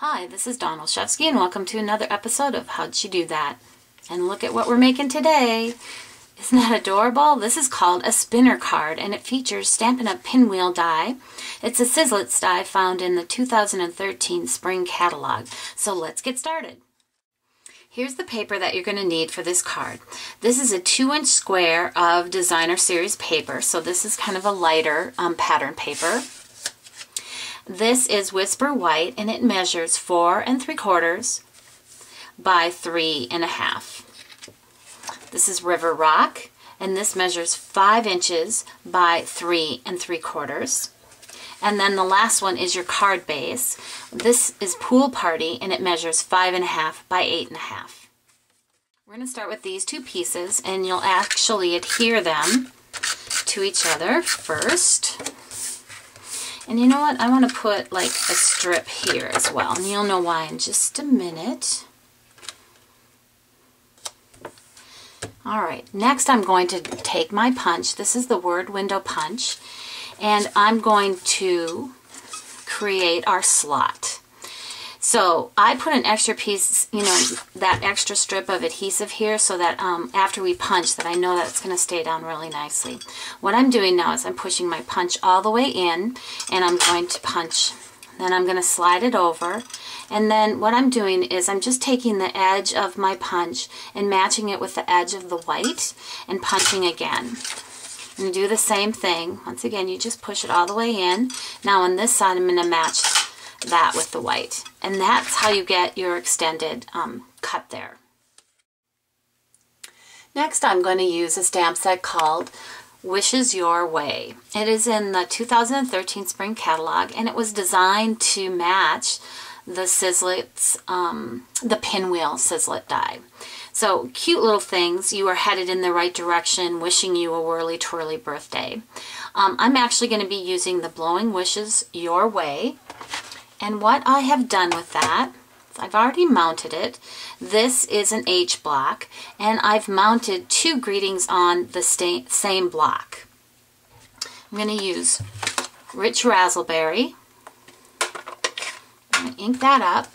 Hi, this is Dawn Olszewski and welcome to another episode of How'd She Do That? And look at what we're making today. Isn't that adorable? This is called a spinner card and it features Stampin' Pinwheel die. It's a Sizzlets die found in the 2013 spring catalog. So let's get started. Here's the paper that you're going to need for this card. This is a 2-inch square of designer series paper. So this is kind of a lighter pattern paper. This is Whisper White and it measures 4 3/4 by 3 1/2. This is River Rock and this measures 5 inches by 3 3/4. And then the last one is your card base. This is Pool Party and it measures 5 1/2 by 8 1/2. We're going to start with these two pieces and you'll actually adhere them to each other first. And you know what? I want to put like a strip here as well. And you'll know why in just a minute. Alright, next I'm going to take my punch. This is the word window punch. And I'm going to create our slot. So I put an extra piece, that extra strip of adhesive here so that after we punch that I know that it's going to stay down really nicely. What I'm doing now is I'm pushing my punch all the way in and I'm going to punch. Then I'm going to slide it over. And then what I'm doing is I'm just taking the edge of my punch and matching it with the edge of the white and punching again. And do the same thing. Once again, you just push it all the way in. Now on this side I'm going to match that with the white. And that's how you get your extended cut there. Next I'm going to use a stamp set called Wishes Your Way. It is in the 2013 spring catalog and it was designed to match the Sizzlets, the Pinwheel Sizzlet die. So cute little things. You are headed in the right direction, wishing you a whirly twirly birthday. I'm actually going to be using the Blowing Wishes Your Way. And what I have done with that, I've already mounted it. This is an H block, and I've mounted 2 greetings on the same block. I'm going to use Rich Razzleberry. I'm going to ink that up.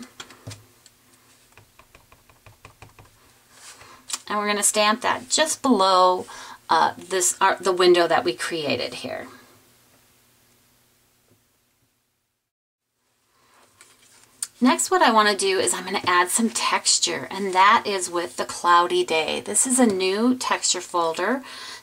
And we're going to stamp that just below the window that we created here. Next, what I want to do is I'm going to add some texture, and that is with the Cloudy Day. This is a new texture folder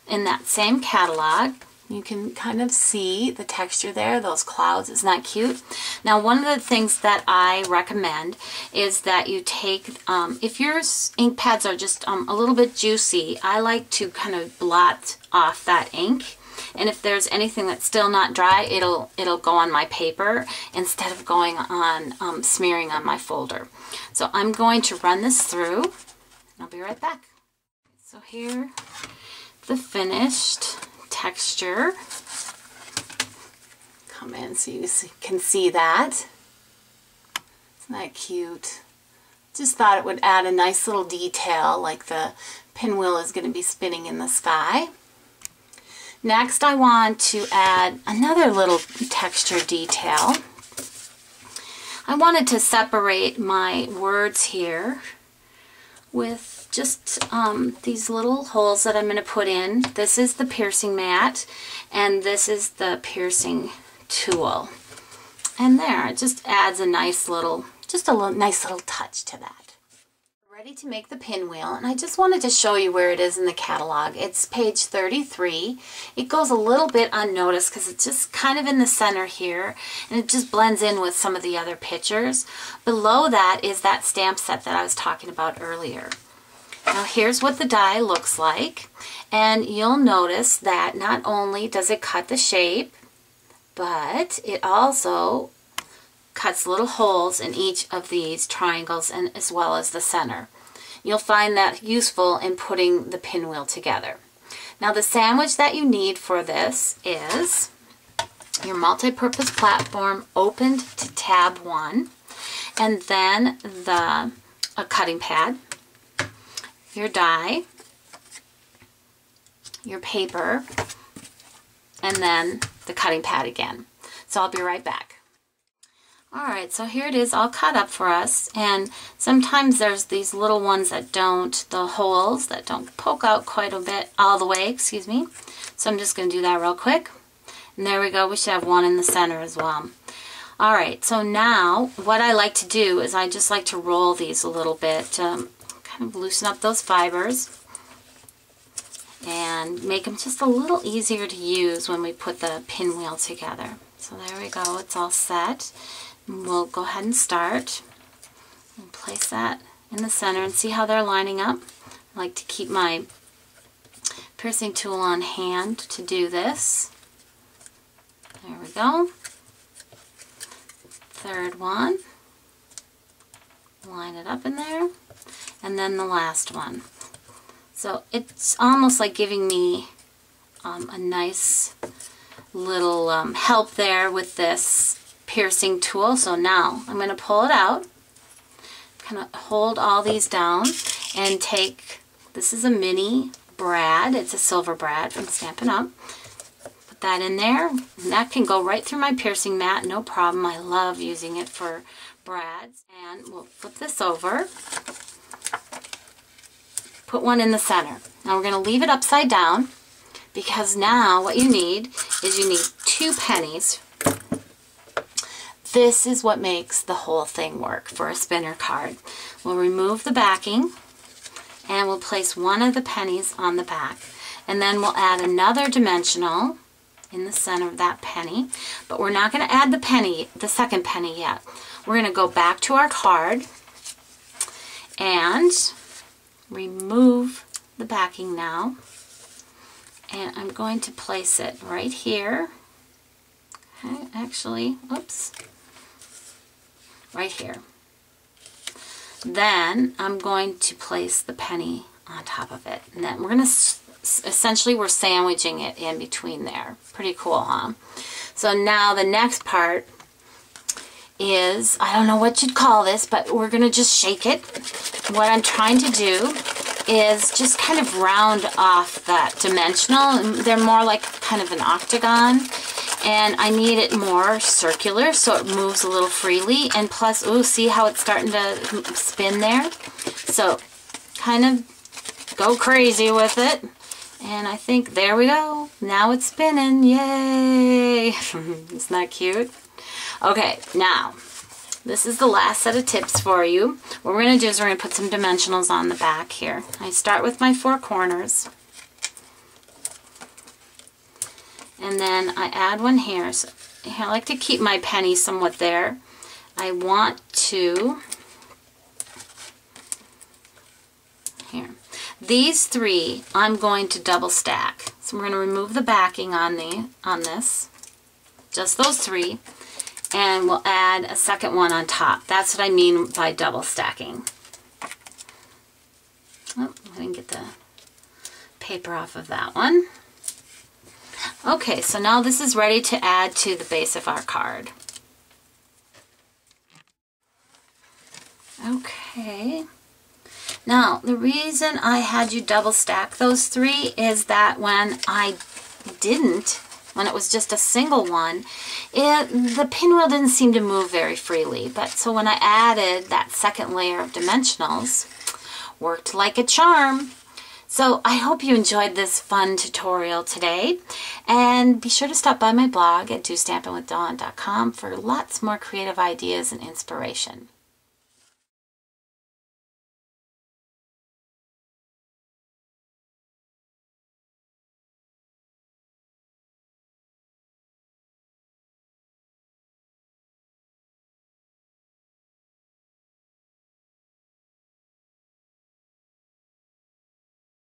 in that same catalog. You can kind of see the texture there, those clouds. Isn't that cute? Now, one of the things that I recommend is that you take, if your ink pads are just a little bit juicy, I like to kind of blot off that ink. And if there's anything that's still not dry, it'll go on my paper instead of going on smearing on my folder. So I'm going to run this through. And I'll be right back. So here, the finished texture. Come in so you can see that. Isn't that cute? Just thought it would add a nice little detail, like the pinwheel is going to be spinning in the sky. Next, I want to add another little texture detail. I wanted to separate my words here with just these little holes that I'm going to put in. This is the piercing mat, and this is the piercing tool. And there, it just adds a nice little, nice little touch to that. Ready to make the pinwheel, and I just wanted to show you where it is in the catalog. It's page 33. It goes a little bit unnoticed because it's just kind of in the center here, and it just blends in with some of the other pictures. Below that is that stamp set that I was talking about earlier. Now here's what the die looks like, and you'll notice that not only does it cut the shape, but it also cuts little holes in each of these triangles and as well as the center. You'll find that useful in putting the pinwheel together. Now the sandwich that you need for this is your multi-purpose platform opened to tab 1, and then a cutting pad, your die, your paper, and then the cutting pad again. So I'll be right back. Alright, so here it is all cut up for us, and sometimes there's these little ones that don't, the holes that don't poke out quite a bit, all the way, excuse me. So I'm just going to do that real quick. And there we go, we should have one in the center as well. Alright, so now what I like to do is I just like to roll these a little bit, kind of loosen up those fibers and make them just a little easier to use when we put the pinwheel together. So there we go, it's all set. We'll go ahead and start and place that in the center and see how they're lining up. I like to keep my piercing tool on hand to do this. There we go. Third one. Line it up in there. And then the last one. So it's almost like giving me a nice little help there with this piercing tool. So now I'm going to pull it out, kind of hold all these down, and take, this is a mini brad, it's a silver brad from Stampin' Up. Put that in there, and that can go right through my piercing mat, no problem. I love using it for brads. And we'll flip this over, put one in the center. Now we're going to leave it upside down, because now what you need is you need 2 pennies. This is what makes the whole thing work for a spinner card. We'll remove the backing and we'll place one of the pennies on the back. And then we'll add another dimensional in the center of that penny. But we're not going to add the second penny yet. We're going to go back to our card and remove the backing now. And I'm going to place it right here. Okay, actually, whoops. Right here. Then I'm going to place the penny on top of it. And then we're going to, essentially we're sandwiching it in between there. Pretty cool, huh? So now the next part is, I don't know what you'd call this, but we're going to just shake it. What I'm trying to do is just kind of round off that dimensional. They're more like kind of an octagon. And I need it more circular so it moves a little freely. And plus, ooh, see how it's starting to spin there? So kind of go crazy with it. And I think, there we go. Now it's spinning. Yay! Isn't that cute? Okay, now, this is the last set of tips for you. What we're going to do is we're going to put some dimensionals on the back here. I start with my 4 corners. And then I add one here. So I like to keep my penny somewhat there. I want to, here. These 3 I'm going to double stack. So we're going to remove the backing on this. Just those 3. And we'll add a second one on top. That's what I mean by double stacking. Oh, I didn't get the paper off of that one. Okay, so now this is ready to add to the base of our card. Okay. Now, the reason I had you double stack those 3 is that when I didn't, when it was just a single one, the pinwheel didn't seem to move very freely. But so when I added that second layer of dimensionals, worked like a charm. So I hope you enjoyed this fun tutorial today, and be sure to stop by my blog at DOstampingwithDawn.com for lots more creative ideas and inspiration.